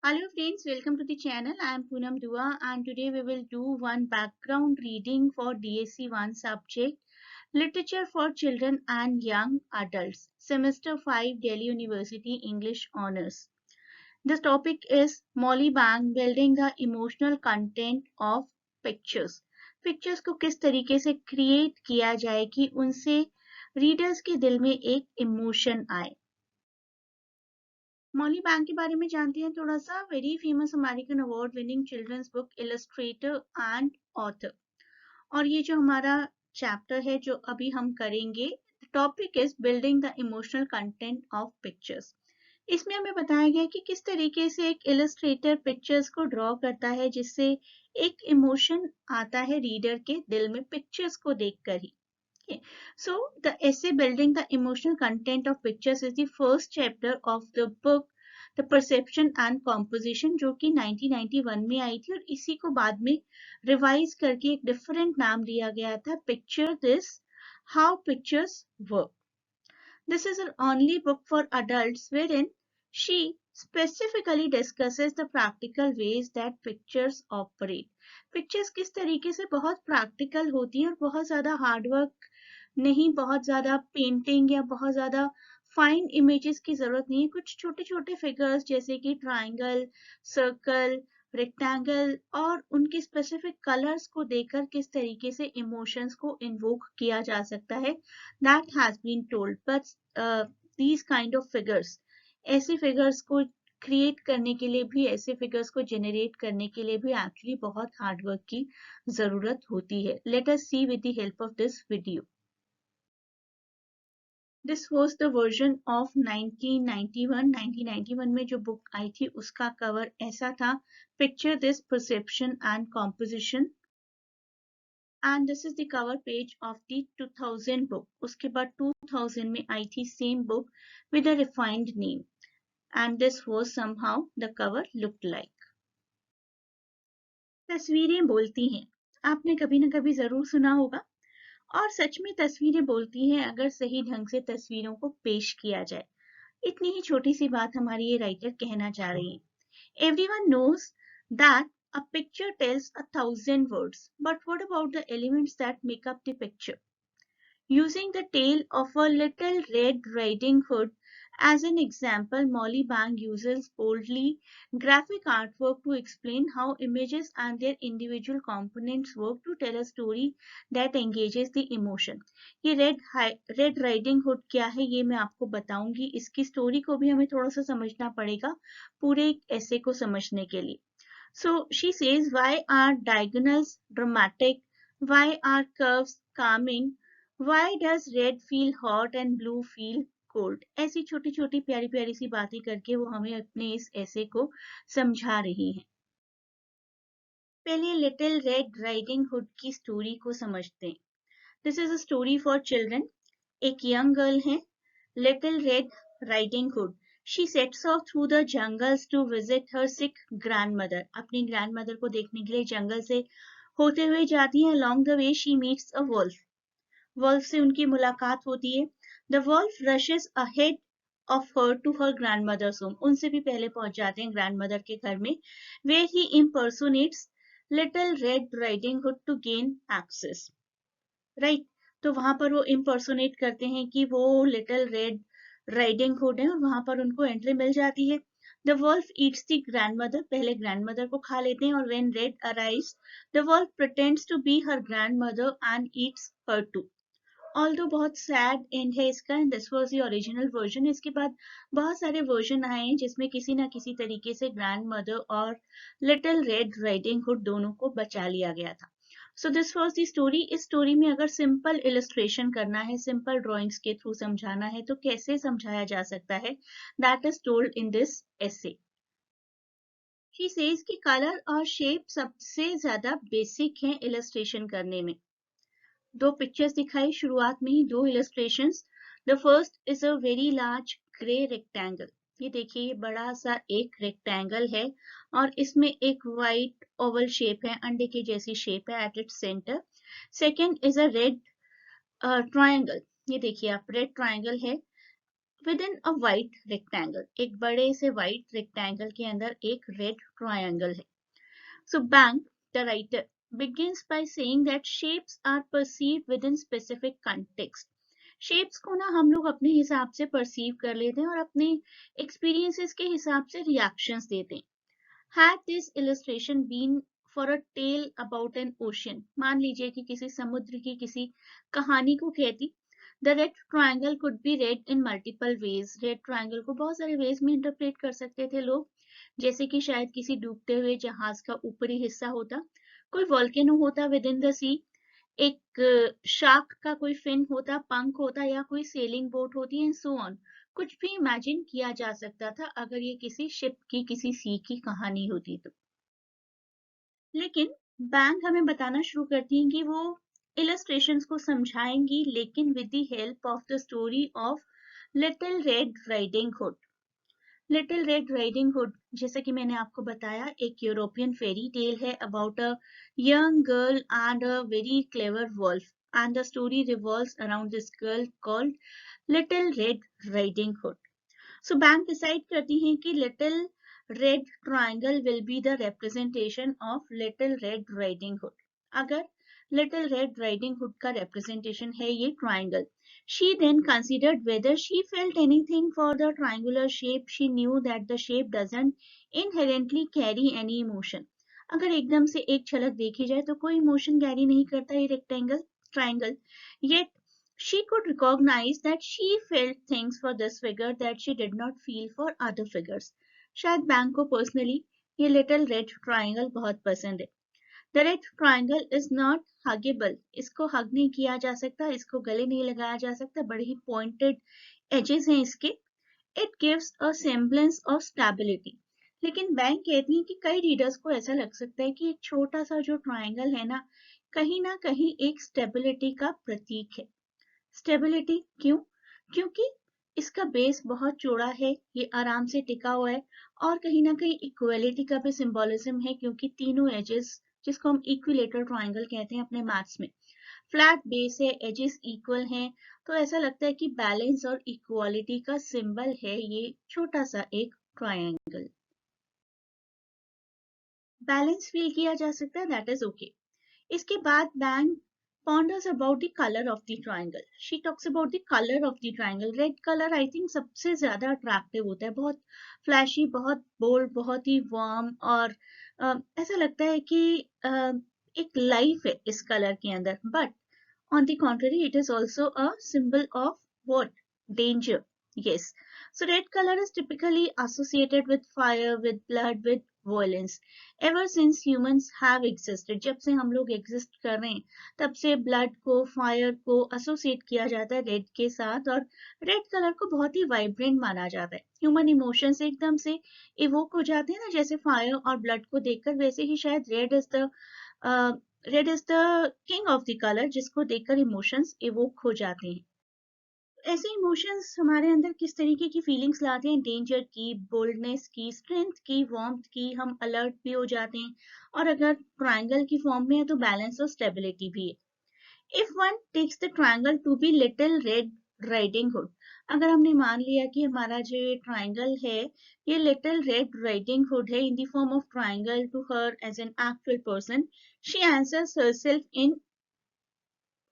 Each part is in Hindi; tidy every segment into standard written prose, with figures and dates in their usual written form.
Hello friends, welcome to the channel. I am Poonam Dua and today we will do one background reading for DSC 1 subject Literature for Children and Young Adults, Semester 5 Delhi University English Honours. The topic is Molly Bang Building the Emotional Content of Pictures. Pictures को किस तरीके से क्रिएट किया जाए कि उनसे रीडर्स के दिल में एक इमोशन आए. मॉली बैंक के बारे में जानते हैं थोड़ा सा. Very famous American award winning children's book illustrator and author. और ये जो हमारा चैप्टर है जो अभी हम करेंगे, topic is building the emotional content of pictures. इसमें हमें बताया गया कि किस तरीके से एक इलस्ट्रेटर पिक्चर्स को ड्रॉ करता है जिससे एक इमोशन आता है रीडर के दिल में पिक्चर्स को देखकर ही. Okay. So the essay building the emotional content of pictures is the first chapter of the book The Perception and Composition जो कि 1991 में आई थी और इसी को बाद में रिवाइज करके एक डिफरेंट नाम दिया गया था Picture This How Pictures Work. This is an only book for adults wherein she specifically discusses the practical ways that pictures operate. Pictures किस तरीके से बहुत practical होती है और बहुत ज़्यादा hard work नहीं, बहुत ज्यादा पेंटिंग या बहुत ज्यादा फाइन इमेजेस की जरूरत नहीं है. कुछ छोटे छोटे फिगर्स जैसे कि ट्राइंगल, सर्कल, रेक्टेंगल और उनके स्पेसिफिक कलर्स को देखकर किस तरीके से इमोशंस को इन्वोक किया जा सकता है, that has been told. But these kind of figures, ऐसे फिगर्स को क्रिएट करने के लिए भी, ऐसे फिगर्स को जनरेट करने के लिए भी एक्चुअली बहुत हार्डवर्क की जरूरत होती है. Let us see with the help of this video. This was the version of 1991. 1991 में जो बुक आई थी उसका कवर ऐसा था. Picture this perception and composition. And this is the cover page of the 2000 book. उसके बाद 2000 में आई थी same book with a refined name. And this was somehow the cover looked like. तस्वीरें बोलती हैं. आपने कभी ना कभी जरूर सुना होगा और सच में तस्वीरें बोलती हैं अगर सही ढंग से तस्वीरों को पेश किया जाए. इतनी ही छोटी सी बात हमारी ये राइटर कहना चाह रही है. Everyone knows that a picture tells 1,000 words, but what about the elements that make up the picture? Using the tale of a Little Red Riding Hood as an example, Molly Bang uses boldly graphic artwork to explain how images and their individual components work to tell a story that engages the emotion. ये Red Riding Hood क्या है ये मैं आपको बताऊंगी. इसकी स्टोरी को भी हमें थोड़ा सा समझना पड़ेगा पूरे एक ऐसे को समझने के लिए. So she says, why are diagonals dramatic? Why are curves calming? Why does red feel hot and blue feel cold? ऐसी छोटी छोटी प्यारी प्यारी सी बातें करके वो हमें अपने इस ऐसे को समझा रही हैं. पहले लिटिल रेड राइडिंग हुड की स्टोरी को समझते हैं. This is a story for children. एक यंग गर्ल है, Little Red Riding hood. She sets off through the jungles to visit her sick grandmother. अपनी ग्रैंडमदर को देखने के लिए जंगल से होते हुए जाती है. Along the way she meets a wolf. Wolf से उनकी मुलाकात होती है. The wolf rushes ahead of her to her grandmother's home. उनसे भी पहले पहुंच जाते हैं ग्रैंडमदर के घर में, where he impersonates Little Red Riding Hood to gain access. Right? तो वहां पर वो impersonate करते हैं कि वो Little Red Riding Hood है और वहां पर उनको एंट्री मिल जाती है. The wolf eats the grandmother. पहले ग्रैंडमदर को खा लेते हैं और when Red arrives, the wolf pretends to be her grandmother and eats her too. Although बहुत सैड एंड है इसका. This was the original version. इसके बाद बहुत सारे वर्जन आए हैं जिसमें किसी ना किसी तरीके से ग्रैंड मदर और लिटिल रेड राइडिंग हुड दोनों को बचा लिया गया था. So this was the story. इस स्टोरी में अगर सिंपल इलस्ट्रेशन करना है, सिंपल ड्राइंग्स के थ्रू समझाना है तो कैसे समझाया जा सकता है, that is told in this essay. She says कि कलर और शेप सबसे ज्यादा बेसिक हैं इलस्ट्रेशन करने में. दो पिक्चर्स दिखाई शुरुआत में ही, दो illustrations. The first is a very large grey rectangle. ये देखिए ये बड़ा सा एक रेक्टेंगल है और इसमें एक वाइट ओवल शेप है, अंडे की जैसी शेप है at its centre. Second is a red triangle. ये देखिए आप, रेड ट्रायंगल है within a white rectangle, एक बड़े से white rectangle के अंदर एक red triangle है. So Bank, the writer, begins by saying that shapes are perceived within specific context. Shapes को ना हम लोग अपने हिसाब से perceive कर लेते हैं और अपने experiences के हिसाब से reactions देते हैं. Had this illustration been for a tale about an ocean, मान लीजिए कि किसी समुद्र की किसी कहानी को कहती, the red triangle could be read in multiple ways. Red triangle को बहुत सारे ways में interpret कर सकते थे लोग, जैसे कि शायद किसी डूबते हुए जहाज का ऊपरी हिस्सा होता, कोई वॉल्केनो होता विद इन द सी, एक शार्क का कोई फिन होता, पंख होता, या कोई सेलिंग बोट होती एंड सो ऑन. कुछ भी इमेजिन किया जा सकता था अगर ये किसी शिप की किसी सी की कहानी होती तो. लेकिन बैंक हमें बताना शुरू करती हैं कि वो इलस्ट्रेशंस को समझाएंगी, लेकिन with the help of the story of Little Red Riding Hood. Little Red Riding Hood, जैसे कि मैंने आपको बताया, एक यूरोपियन फेरी टेल है about a young girl and a very clever wolf, and the story revolves around this girl called Little Red Riding Hood. So Bang decide करती हैं कि little red triangle will be the representation of Little Red Riding Hood. अगर लिटिल रेड राइडिंग हुड का रिप्रेजेंटेशन है ये triangle. She then considered whether she felt anything for the triangular shape. She knew that the shape doesn't inherently carry any emotion. अगर एकदम से एक झलक देखी जाए तो कोई इमोशन कैरी नहीं करता ये rectangle triangle. Yet she could recognize that she felt things for this figure that she did not feel for other figures. शायद बैंक को पर्सनली ये लिटिल रेड ट्राइंगल बहुत पसंद है. The red triangle is not huggable. इसको हग नहीं किया जा सकता, इसको गले नहीं लगाया जा सकता, बड़े ही pointed edges हैं इसके. It gives a semblance of stability. लेकिन बैंक कहती है कि कई रीडर्स को ऐसा लग सकता है कि एक छोटा सा जो ट्राइंगल है ना कहीं एक स्टेबिलिटी का प्रतीक है. स्टेबिलिटी क्यों? क्योंकि इसका बेस बहुत चौड़ा है, ये आराम से टिका हुआ है, और कहीं ना कहीं इक्वलिटी का भी सिंबोलिज्म है, क्योंकि तीनों एजेस, जिसको हम इक्विलेटरल ट्राइंगल कहते हैं अपने मैथ्स में, फ्लैट बेस है, एजेस इक्वल हैं, तो ऐसा लगता है कि बैलेंस और इक्वालिटी का सिंबल है ये छोटा सा एक ट्राइंगल. बैलेंस फील किया जा सकता है, दैट इज ओके. इसके बाद bank ponders about the color of the triangle. She talks about the color of the triangle. Red color I think सबसे ज्यादा अट्रैक्टिव होता है, बहुत फ्लैशी, बहुत बोल्ड, बहुत ही वार्म, और ऐसा लगता है कि एक लाइफ है इस कलर के अंदर. But on the contrary, it is also a symbol of what? Danger. Yes. So red color is typically associated with fire, with blood, with violence. Ever since humans have existed, जब से हम लोग exist कर रहे हैं, तब से blood को, fire को associate किया जाता है red के साथ, और red color को बहुत ही vibrant माना जाता है. Human emotions एकदम से evoke हो जाते हैं ना, जैसे fire और blood को देखकर, वैसे ही शायद red is the king of the colour, जिसको देखकर इमोशंस इवोक हो जाते हैं. ऐसे इमोशंस हमारे अंदर किस तरीके की फीलिंग्स लाते हैं? डेंजर की, बोल्डनेस की, स्ट्रेंथ की, वार्मथ की, हम अलर्ट भी हो जाते हैं, और अगर ट्रायंगल की फॉर्म में है तो बैलेंस और स्टेबिलिटी भी है. If one takes the triangle to be Little Red Riding Hood, अगर हमने मान लिया कि हमारा जो ये ट्रायंगल है ये लिटिल रेड राइडिंग हुड है in the form of triangle to her as an actual person, she answers herself in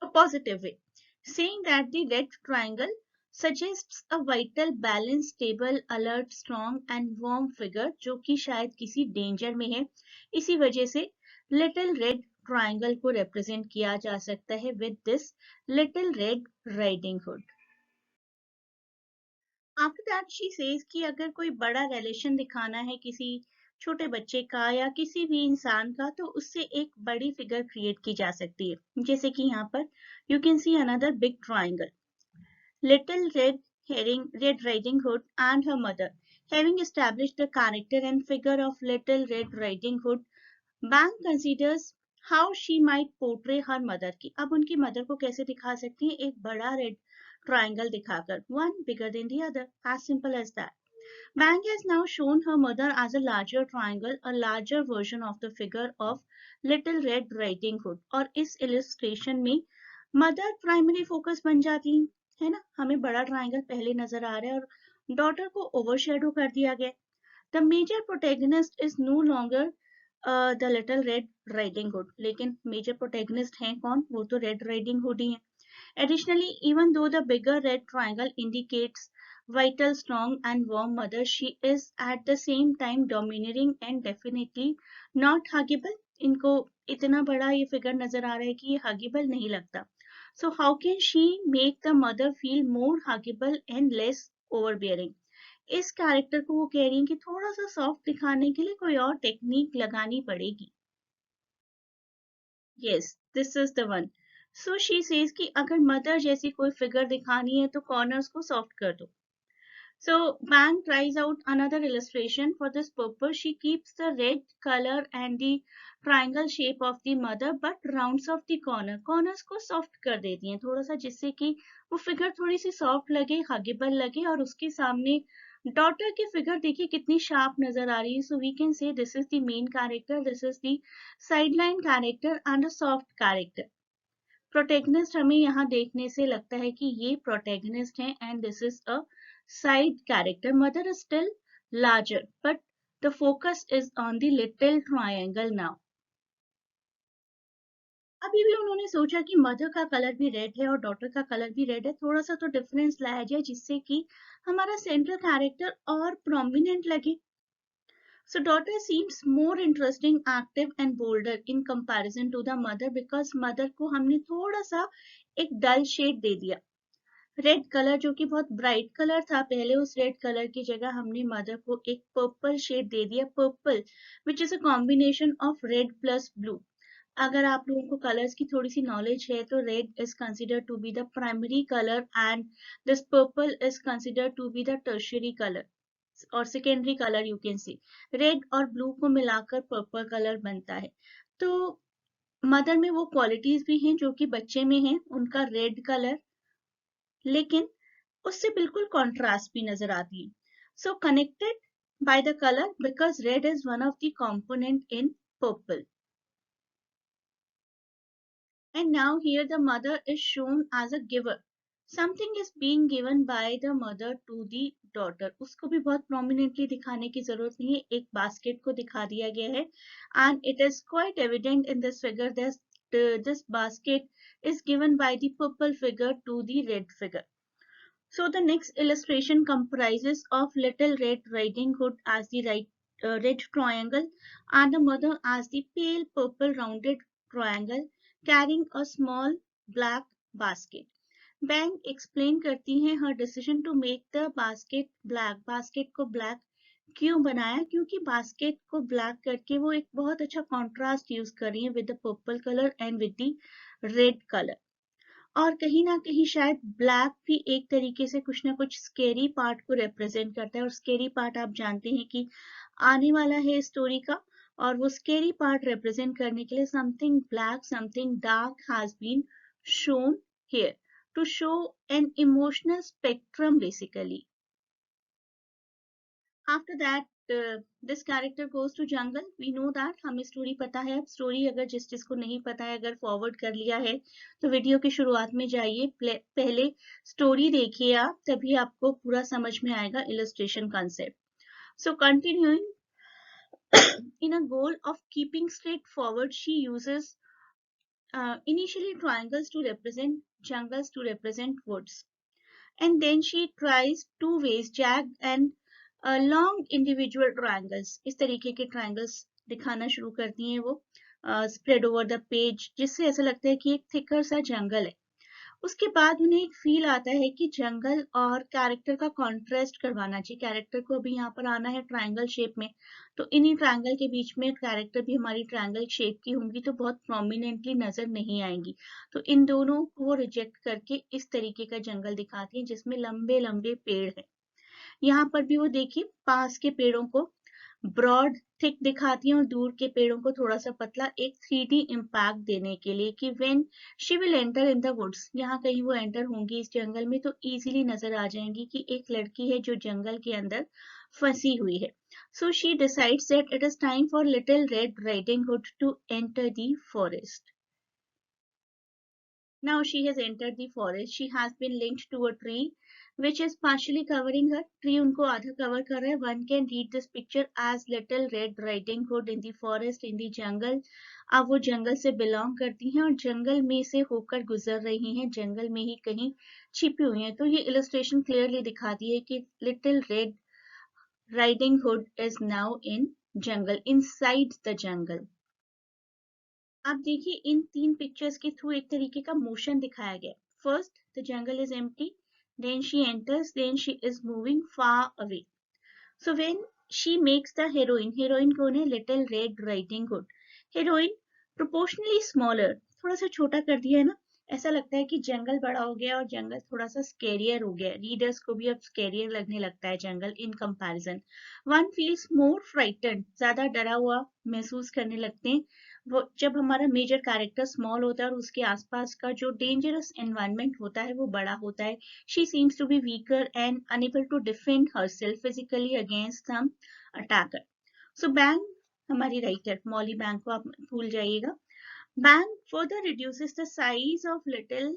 a positive way, saying that the red triangle suggests a vital, balanced, stable, alert, strong and warm figure जो कि शायद किसी डेंजर में है. इसी वजह से लिटिल रेड ट्रायंगल को रिप्रेजेंट किया जा सकता है with this little Red Riding hood. After that she says कि अगर कोई बड़ा रिलेशन दिखाना है किसी छोटे बच्चे का या किसी भी इंसान का, तो उससे एक बड़ी फिगर क्रिएट की जा सकती है. जैसे कि यहाँ पर you can see another big triangle. Little Red Riding hood and her mother having established the character and figure of Little Red Riding Hood, Bank considers how she might portray her mother की. अब उनकी मदर को कैसे दिखा सकती है? एक बड़ा रेड ट्रायंगल दिखाकर, one bigger than the other, as simple as that. Bank has now shown her mother as a larger triangle, a larger version of the figure of Little Red Riding Hood. और इस illustration में मदर प्राइमरी फोकस बन जाती है ना, हमें बड़ा ट्राइंगल पहले नजर आ रहा है और डॉटर को ओवरशैडो कर दिया गया। The major protagonist is no longer the Little Red Riding Hood, लेकिन मेजर प्रोटेगनिस्ट हैं कौन, वो तो रेड राइडिंग हुड ही है। Additionally, even though the bigger red triangle indicates vital, strong, and warm mother, she is at the same time domineering and definitely not huggable. इनको इतना बड़ा ये फिगर नजर आ रहा है कि ये huggable नहीं लगता. So how can she make the mother feel more huggable and less overbearing? इस कैरेक्टर को वो कह रही हैं कि थोड़ा सा सॉफ्ट दिखाने के लिए कोई और टेक्निक लगानी पड़ेगी. Yes, this is the one. So she says कि अगर मदर जैसी कोई फिगर दिखानी है तो कॉर्नर्स को सॉफ्ट कर दो. So Bang tries out another illustration. For this purpose, she keeps the red color and the triangle shape of the mother, but rounds off the corner. Corners को soft कर देती हैं थोड़ा सा, जिससे कि वो फिगर थोड़ी सी soft लगे, huggable लगे, और उसके सामने डॉटर की फिगर देखिए कितनी शार्प नजर आ रही है. So we can say this is the main character, this is the sideline character and a soft character. Protagonist हमें यहाँ देखने से लगता है कि ये प्रोटेगनिस्ट हैं and this is a side character. Mother is still larger but the focus is on the little triangle now. अभी भी उन्होंने सोचा कि मदर का कलर भी रेड है और डॉटर का कलर भी रेड है, थोड़ा सा तो डिफरेंस लाया जाए जिससे कि हमारा सेंट्रल कैरेक्टर और प्रोमिनेंट लगे. So daughter seems more interesting, active and bolder in comparison to the mother because mother को हमने थोड़ा सा एक डल शेड दे दिया. रेड कलर जो कि बहुत ब्राइट कलर था पहले, उस रेड कलर की जगह हमने मदर को एक पर्पल शेड दे दिया. Purple which is a combination of red plus blue. अगर आप लोगों को कलर्स की थोड़ी सी नॉलेज है तो red is considered to be the primary colour and this purple is considered to be the tertiary colour और secondary colour. You can see red और ब्लू को मिलाकर पर्पल कलर बनता है. तो मदर में वो क्वालिटीज भी हैं जो कि बच्चे में हैं, उनका रेड कलर, लेकिन उससे बिल्कुल कॉन्ट्रास्ट भी नजर आती है. सो connected by the colour because red is one of the component in purple. And now here the mother is shown as a giver. Something is being given by the mother to the daughter. उसको भी बहुत prominently दिखाने की जरूरत नहीं है, एक basket को दिखा दिया गया है and it is quite evident in this figure that this basket is given by the purple figure to the red figure. So the next illustration comprises of Little Red Riding Hood as the red triangle and the mother as the pale purple rounded triangle carrying a small black basket. Bang explain करती हैं her decision to make the basket black. basket को black क्यों बनाया, क्योंकि basket को black करके वो एक बहुत अच्छा contrast यूज कर रही है with the purple color and with the red color. और कहीं ना कहीं शायद ब्लैक भी एक तरीके से कुछ ना कुछ स्केरी पार्ट को रिप्रेजेंट करता है, और स्केरी पार्ट आप जानते हैं कि आने वाला है स्टोरी का, और वो स्केरी पार्ट रिप्रेजेंट करने के लिए something black something dark has been shown here to show an emotional spectrum basically. After that this character goes to jungle. We know that, हमें स्टोरी पता है. अब स्टोरी अगर जिस जिसको नहीं पता है, अगर फॉरवर्ड कर लिया है तो वीडियो की शुरुआत में जाइए, पहले स्टोरी देखिए आप, तभी आपको पूरा समझ में आएगा illustration concept. So continuing in a goal of keeping straightforward, she uses initially triangles to represent jungles, to represent woods, and then she tries two ways, jagged and long individual triangles. इस तरीके के ट्रायंगल्स दिखाना शुरू करती हैं वो स्प्रेड ओवर द पेज, जिससे ऐसा लगता है कि एक थिकर सा जंगल है. उसके बाद उन्हें एक फील आता है कि जंगल और कैरेक्टर का कॉन्ट्रास्ट करवाना चाहिए. कैरेक्टर को अभी यहाँ पर आना है ट्रायंगल शेप में, तो इन्हीं ट्रायंगल के बीच में कैरेक्टर भी हमारी ट्रायंगल शेप की होंगी तो बहुत प्रोमिनेंटली नजर नहीं आएंगी. तो इन दोनों को रिजेक्ट करके इस तरीके का जंगल दिखाती है जिसमें लंबे लंबे पेड़ हैं. यहाँ पर भी वो देखिए पास के पेड़ों को ब्रॉड थिक दिखाती है और दूर के पेड़ों को थोड़ा सा पतला, एक 3D इम्पैक्ट देने के लिए कि when she will enter in the woods, यहाँ कहीं वो एंटर होंगी इस जंगल में तो इजीली नजर आ जाएंगी कि एक लड़की है जो जंगल के अंदर फंसी हुई है. So she decides that it is time for Little Red Riding Hood to enter the forest. Now she has entered the forest. She has been linked to a tree which is partially covering her. Tree उनको आधा cover कर रहा है. One can read this picture as Little Red Riding Hood in the forest, in the jungle. अब वो जंगल से बिलोंग करती हैं और जंगल में से होकर गुजर रही हैं, जंगल में ही कहीं छिपी हुई हैं. तो ये इलस्ट्रेशन क्लियरली दिखाती है कि little Red Riding hood is now in jungle, inside the जंगल. आप देखिए इन तीन पिक्चर्स के थ्रू एक तरीके का मोशन दिखाया गया. First the jungle is empty, then she enters, then she is moving far away. So when she makes the heroine, heroine कौन है? Little Red Riding Hood. Heroine proportionally smaller, थोड़ा सा छोटा कर दिया है ना. ऐसा लगता है कि जंगल बड़ा हो गया और जंगल थोड़ा सा स्केरियर हो गया. रीडर्स को भी अब स्केरियर लगने लगता है जंगल in comparison. One feels more frighten, ज्यादा डरा हुआ महसूस करने लगते हैं वो जब हमारा मेजर कैरेक्टर स्मॉल होता है और उसके आसपास का जो डेंजरस एनवायरनमेंट होता है वो बड़ा होता है. She seems to be weaker and unable to defend herself physically against some attacker. So Bang, हमारी राइटर मॉली बैंग को आप भूल जाइएगा. Bang further reduces the size of Little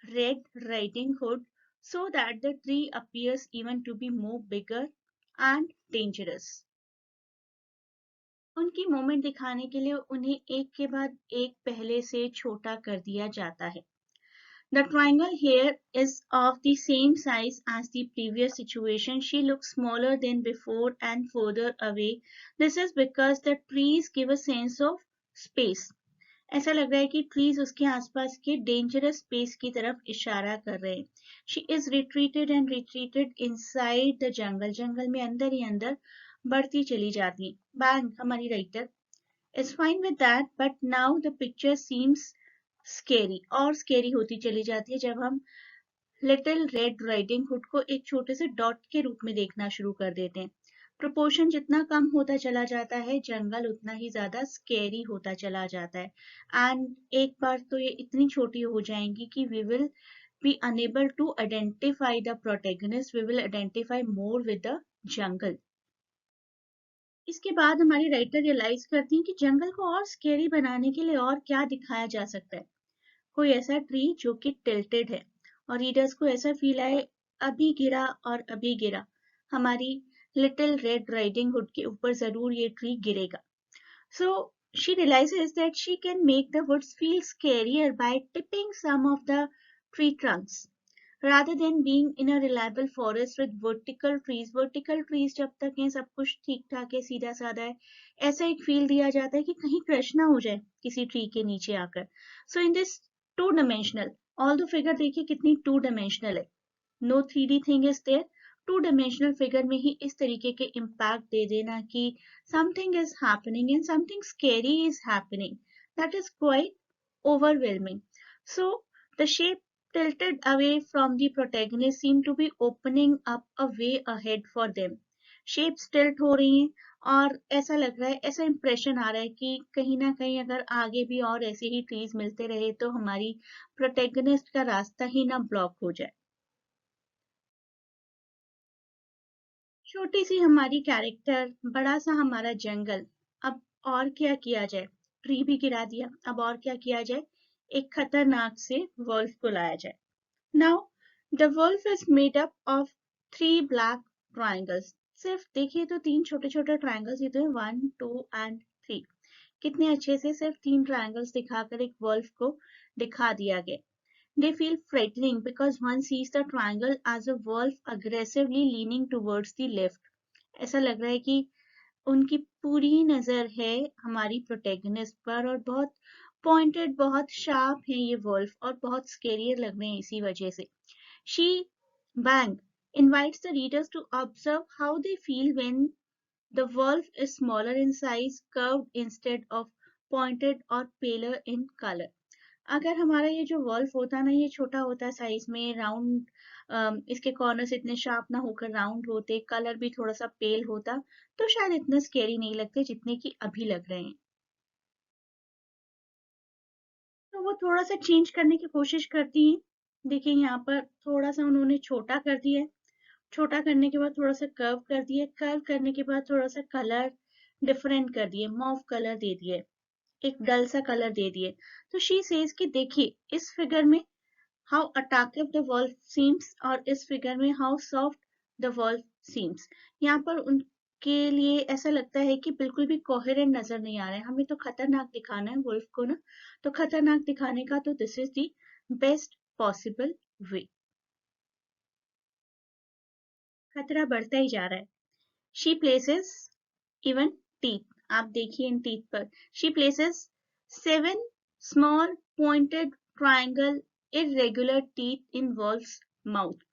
Red Riding Hood so that the tree appears even to be more bigger and dangerous. उनकी मूवमेंट दिखाने के लिए उन्हें एक के बाद एक पहले से छोटा कर दिया जाता है. The triangle here is of the same size as the previous situation. She looks smaller than before and further away. This is because the trees give a sense of space. ऐसा लग रहा है कि ट्रीज उसके आसपास के डेंजरस स्पेस की तरफ इशारा कर रहे हैं. She is retreated and retreated inside the jungle, जंगल में अंदर ही अंदर बढ़ती चली जाती है. बैंग, हमारी writer, is fine with that but now the picture seems scary, और स्केरी होती चली जाती है जब हम लिटिल रेड राइडिंग हुड को एक छोटे से डॉट के रूप में देखना शुरू कर देते हैं. प्रोपोर्शन जितना कम होता चला जाता है जंगल उतना ही ज्यादा स्केरी होता चला जाता है. एंड एक बार तो ये इतनी छोटी हो जाएंगी कि we will be unable to identify the protagonist, we will identify more with the jungle. इसके बाद हमारी राइटर रियलाइज करती है कि जंगल को और स्केरी बनाने के लिए और क्या दिखाया जा सकता है. कोई ऐसा ट्री जो कि टिल्टेड है और रीडर्स को ऐसा फील आए अभी गिरा और अभी गिरा, हमारी लिटिल रेड राइडिंग हुड के ऊपर जरूर ये ट्री गिरेगा. So she realises that she can make the woods feel scarier by tipping some of the tree trunks rather than being in a reliable forest with vertical trees. Vertical trees जब तक हैं सब कुछ ठीक ठाक है, सीधा साधा है, ऐसा एक फील दिया जाता है कि कहीं क्रश ना हो जाए किसी ट्री के नीचे आकर. So in this two dimensional, all the figure देखिए कितनी टू डायमेंशनल है, no 3D thing is there. Two dimensional figure में ही इस तरीके के इम्पैक्ट दे देना कि something is happening and something scary is happening, that is quite overwhelming. So the shape tilted away from the protagonist seem to be opening up a way ahead for them. Shapes tilt हो रही हैं और ऐसा लग रहा है, ऐसा इंप्रेशन आ रहा है कि कहीं ना कहीं अगर आगे भी और ऐसे ही ट्रीज मिलते रहे तो हमारी प्रोटेगनिस्ट का रास्ता ही ना ब्लॉक हो जाए. छोटी सी हमारी कैरेक्टर, बड़ा सा हमारा जंगल, अब और क्या किया जाए. ट्री भी गिरा दिया, अब और क्या किया जाए. एक खतरनाक से वुल्फ को लाया जाए. Now, the wolf is made up of 3 black triangles. सिर्फ देखिए तो 3 छोटे छोटे ट्रायंगल्स ही तो हैं, 1, 2 and 3. कितने अच्छे से सिर्फ 3 ट्रायंगल्स दिखाकर एक वुल्फ को दिखा दिया गया. They feel frightening because one sees the triangle as a wolf aggressively leaning towards the left. ऐसा लग रहा है कि उनकी पूरी नजर है हमारी प्रोटेगनिस्ट पर और बहुत पॉइंटेड, बहुत शार्प है ये वुल्फ और बहुत स्केरियर लग रहे हैं इसी वजह से. She, Bang, invites the readers to observe how they feel when the wolf is smaller in size, curved instead of pointed or paler in color. अगर हमारा ये जो वॉल्फ होता है ना, ये छोटा होता है साइज में, राउंड, इसके कॉर्नर्स इतने शार्प ना होकर राउंड होते, कलर भी थोड़ा सा पेल होता, तो शायद इतने स्केरी नहीं लगते जितने कि अभी लग रहे हैं. तो वो थोड़ा सा चेंज करने की कोशिश करती हैं. देखिए यहाँ पर थोड़ा सा उन्होंने छोटा कर दिया है, छोटा करने के बाद थोड़ा सा कर्व कर दिया, कर्व करने के बाद थोड़ा सा कलर डिफरेंट कर दिए, मॉव कलर दे दिए. एक डल सा कलर दे दिए। तो शी सेज कि देखिए इस फिगर में how attractive the wolf seems और इस फिगर में how soft the wolf seems. यहाँ पर उनके लिए ऐसा लगता है कि बिल्कुल भी कोहेरेंट नजर नहीं आ रहा है, हमें तो खतरनाक दिखाना है वुल्फ को ना, तो खतरनाक दिखाने का तो this is the best possible way. खतरा बढ़ता ही जा रहा है। शी प्लेसेस इवन टीथ, आप देखिए इन टीथ पर, she places 7 small pointed triangle irregular teeth in wolf's mouth.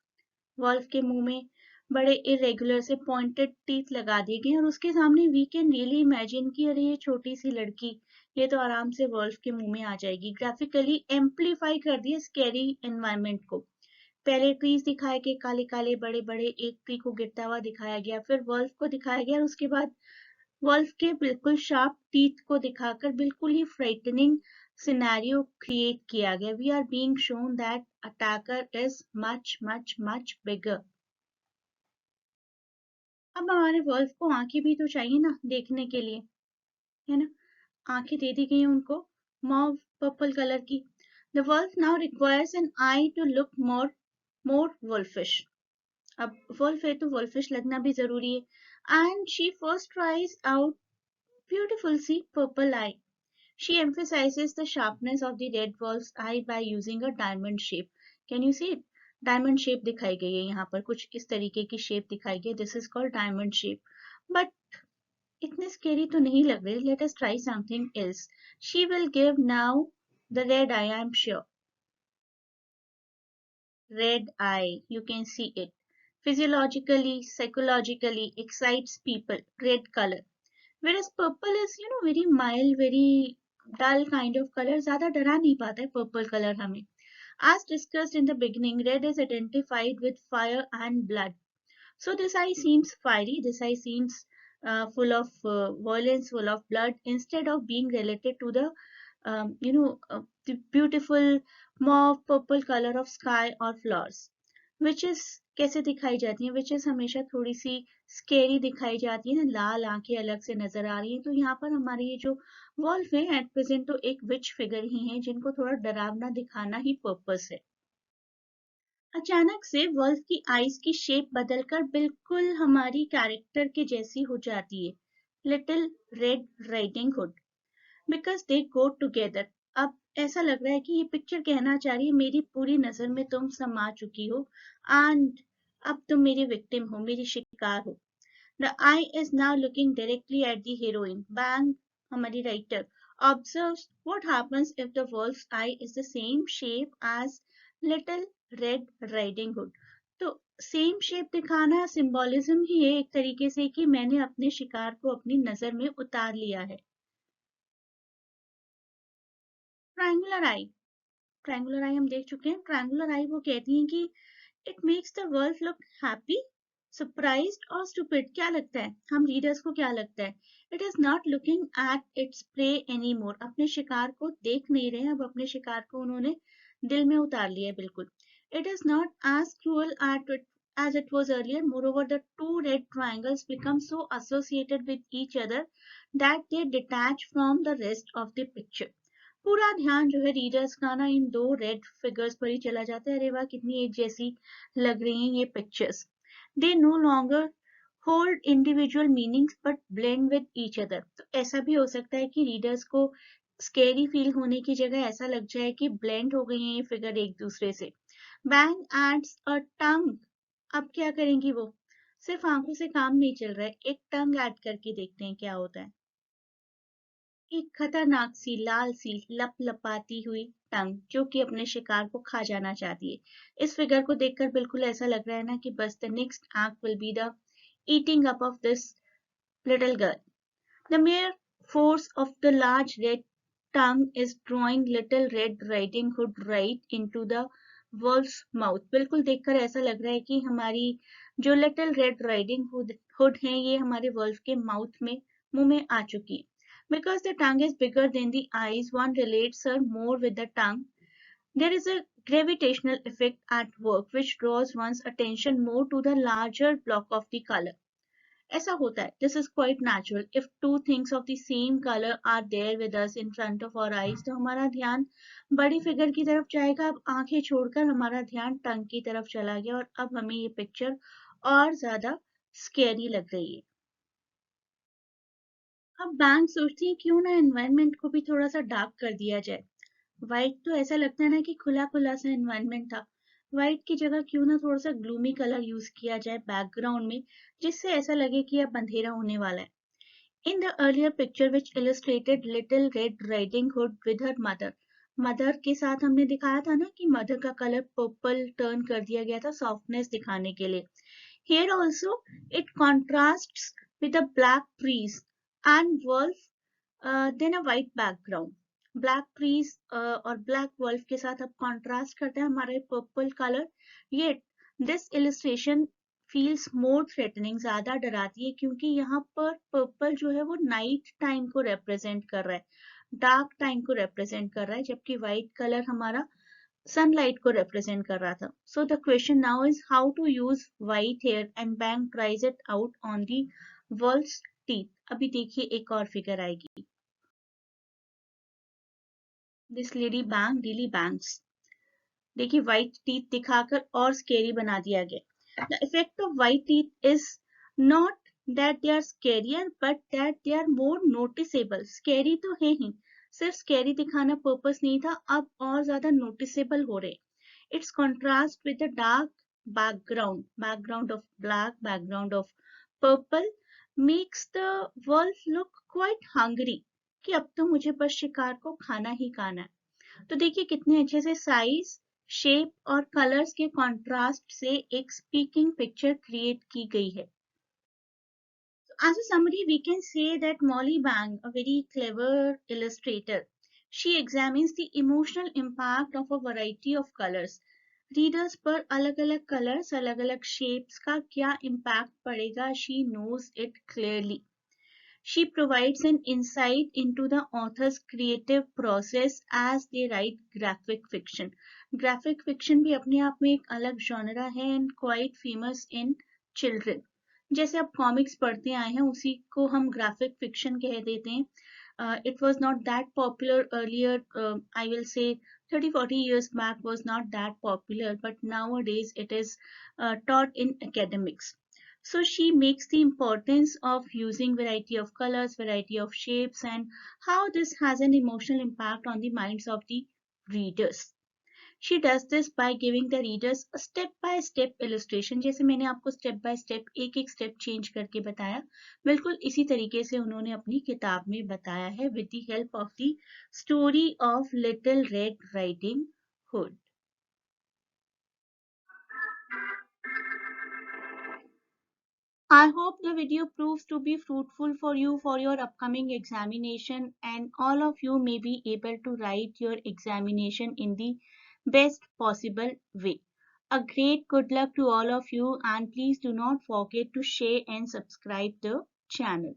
Wolf के मुंह में बड़े इरेगुलर से पॉइंटेड टीथ लगा दिए गए और उसके सामने वी कैन रियली इमेजिन कि अरे ये छोटी सी लड़की, ये तो आराम से वॉल्फ के मुंह में आ जाएगी। ग्राफिकली एम्पलीफाई कर दिया स्कैरी एनवायरनमेंट को। पहले ट्रीज दिखाए गए काले काले बड़े बड़े, एक ट्री को गिरता हुआ दिखाया गया, फिर वॉल्फ को दिखाया गया और उसके बाद वॉल्फ के बिल्कुल शार्प टीथ को दिखाकर बिल्कुल ही फ्राइटनिंग सिनेरियो क्रिएट किया गया। We are being shown that attacker is much much much bigger. अब हमारे वॉल्फ को आंखें भी तो चाहिए ना देखने के लिए, है ना। आंखें दे दी गई हैं उनको मॉव पर्पल कलर की। The wolf now requires an eye to look more wolfish. अब वुल्फ है तो वुल्फिश लगना भी जरूरी है। And she first tries out beautiful sea purple eye. She emphasizes the sharpness of the red wolf's eye by using a diamond shape. Can you see it? Diamond shape दिखाई गई है यहाँ पर, कुछ इस तरीके की शेप दिखाई गई, this is called diamond shape. But इतने स्केरी तो नहीं लग रहे, let us try something else. She will give now the red I am sure. Red eye, you can see it. Physiologically, psychologically excites people, red color. Whereas purple is, very mild, very dull kind of color. ज़्यादा डरा नहीं पाता है purple color हमें. As discussed in the beginning, red is identified with fire and blood. So this eye seems fiery, this eye seems full of violence, full of blood, instead of being related to the beautiful mauve purple color of sky or flowers. Witches कैसे दिखाई जाती हैं? Witches हमेशा थोड़ी सी स्केरी दिखाई जाती है ना, लाल आंखें अलग से नजर आ रही हैं। तो यहाँ पर हमारे ये जो वॉल्फ है एट प्रेजेंट तो एक विच फिगर ही है जिनको थोड़ा डरावना दिखाना ही पर्पस है। अचानक से वल्फ की आईज की शेप बदलकर बिल्कुल हमारी कैरेक्टर के जैसी हो जाती है, Little Red Riding hood, because they go together. अब ऐसा लग रहा है कि ये पिक्चर कहना चाह रही है मेरी पूरी नजर में तुम समा चुकी हो एंड अब तुम मेरी विक्टिम हो, मेरी शिकार हो। The I is now looking directly at the heroine. Bang, हमारी writer, observes what happens if the wolf's eye is the same shape as little red riding hood। तो सेम शेप दिखाना सिंबोलिज्म ही है एक तरीके से कि मैंने अपने शिकार को अपनी नजर में उतार लिया है। ट्रायंगुलर आई, ट्रायंगुलर आई हम देख चुके हैं। ट्रायंगुलर आई वो कहती हैं कि it makes the world look happy, surprised और स्टूपिड। क्या लगता है हम रीडर्स को, क्या लगता है? It is not looking at its prey any more. अपने शिकार को देख नहीं रहे, अब अपने शिकार को उन्होंने दिल में उतार लिया है बिल्कुल। It is not as cruel at it as it was earlier. Moreover, the two red triangles become so associated with each other that they detach from the rest of the picture. पूरा ध्यान जो है रीडर्स का ना इन दो रेड फिगर्स पर ही चला जाता है। अरे वाह कितनी एक जैसी लग रही हैं ये pictures. They know longer hold individual meanings but blend with each other. तो ऐसा भी हो सकता है कि रीडर्स को स्केरी फील होने की जगह ऐसा लग जाए कि ब्लेंड हो गई हैं ये फिगर एक दूसरे से। बैंग एड्स अ टंग। अब क्या करेंगी वो? सिर्फ आंखों से काम नहीं चल रहा है, एक टंग ऐड करके देखते हैं क्या होता है। एक खतरनाक सी लाल सी लपलपाती हुई टंग जो कि अपने शिकार को खा जाना चाहती है। इस फिगर को देखकर बिल्कुल ऐसा लग रहा है ना कि बस the next act will be the eating up of this little girl. The mere force of the large red tongue is drawing little red riding hood right into the wolf's mouth। बिल्कुल देखकर ऐसा लग रहा है कि हमारी जो लिटिल रेड राइडिंग हुड है ये हमारे वॉल्फ के माउथ में, मुंह में आ चुकी है। Because the tongue is bigger than the eyes, one relates her more with the tongue. There is a gravitational effect at work which draws one's attention more to the larger block of the color. ऐसा होता है, this is quite natural. If two things of the same colour are there with us in front of our eyes, तो हमारा ध्यान बड़ी फिगर की तरफ जाएगा। अब आंखें छोड़कर हमारा ध्यान टंग की तरफ चला गया और अब हमें ये पिक्चर और ज्यादा स्केरी लग रही है। अब बैंक सोचती है क्यों ना एनवायरनमेंट को भी थोड़ा सा डार्क कर दिया जाए। व्हाइट तो ऐसा लगता है ना कि खुला खुला सा एनवायरनमेंट था। व्हाइट की जगह क्यों ना थोड़ा सा ग्लूमी कलर यूज किया जाए बैकग्राउंड में, जिससे ऐसा लगे कि अब अंधेरा होने वाला है। In the earlier picture which illustrated Little Red Riding Hood with her mother, mother के साथ हमने दिखाया था ना कि मदर का कलर पर्पल टर्न कर दिया गया था सॉफ्टनेस दिखाने के लिए। Here also it contrasts with the black trees and wolf, then a white background. Black trees और ब्लैक वल्फ के साथ अब कॉन्ट्रास्ट करता है हमारे पर्पल कलर। ये this illustration feels more threatening, ज्यादा डराती है, क्योंकि यहाँ पर पर्पल जो है वो नाइट टाइम को रिप्रेजेंट कर रहा है, डार्क टाइम को रिप्रेजेंट कर रहा है, जबकि व्हाइट कलर हमारा सनलाइट को रिप्रेजेंट कर रहा था। So the question now is how to use white here and Bang tries it out on the wolf's teeth. अभी देखिए एक और फिगर आएगी। This lady Bang really bangs. देखिए व्हाइट टीथ दिखाकर और स्केरी बना दिया गया। The effect of white teeth is not that they are scarier but that they are more noticeable. Scary तो है ही, सिर्फ स्केरी दिखाना पर्पस नहीं था, अब और ज्यादा नोटिसेबल हो रहे। It's contrast with the dark background, background of black, background of purple makes the world look quite hungry कि अब तो मुझे बस शिकार को खाना ही खाना है। तो देखिए कितने अच्छे से साइज, शेप और कलर्स के कॉन्ट्रास्ट से एक स्पीकिंग पिक्चर क्रिएट की गई है। As a summary, we can say that Molly Bang, a very clever illustrator, she examines the emotional impact of a variety of colors. Readers पर अलग अलग कलर्स, अलग अलग शेप्स का क्या इम्पैक्ट पड़ेगा, she knows it clearly. She provides an insight into the author's creative process as they write graphic fiction. Graphic fiction भी अपने आप में एक अलग genre है and quite famous in children. जैसे आप कॉमिक्स पढ़ते आए हैं उसी को हम ग्राफिक फिक्शन कह देते हैं। It was not that popular earlier, I will say 30-40 years back was not that popular, but nowadays it is taught in academics. So she makes the importance of using variety of colors, variety of shapes, and how this has an emotional impact on the minds of the readers. She does this by giving the readers a step-by-step illustration. जैसे मैंने आपको step by step एक एक step change करके बताया, बिल्कुल इसी तरीके से उन्होंने अपनी किताब में बताया है with the help of the story of Little Red Riding Hood. I hope the video proves to be fruitful for you for your upcoming examination, and all of you may be able to write your examination in the best possible way. A great good luck to all of you, and please do not forget to share and subscribe the channel.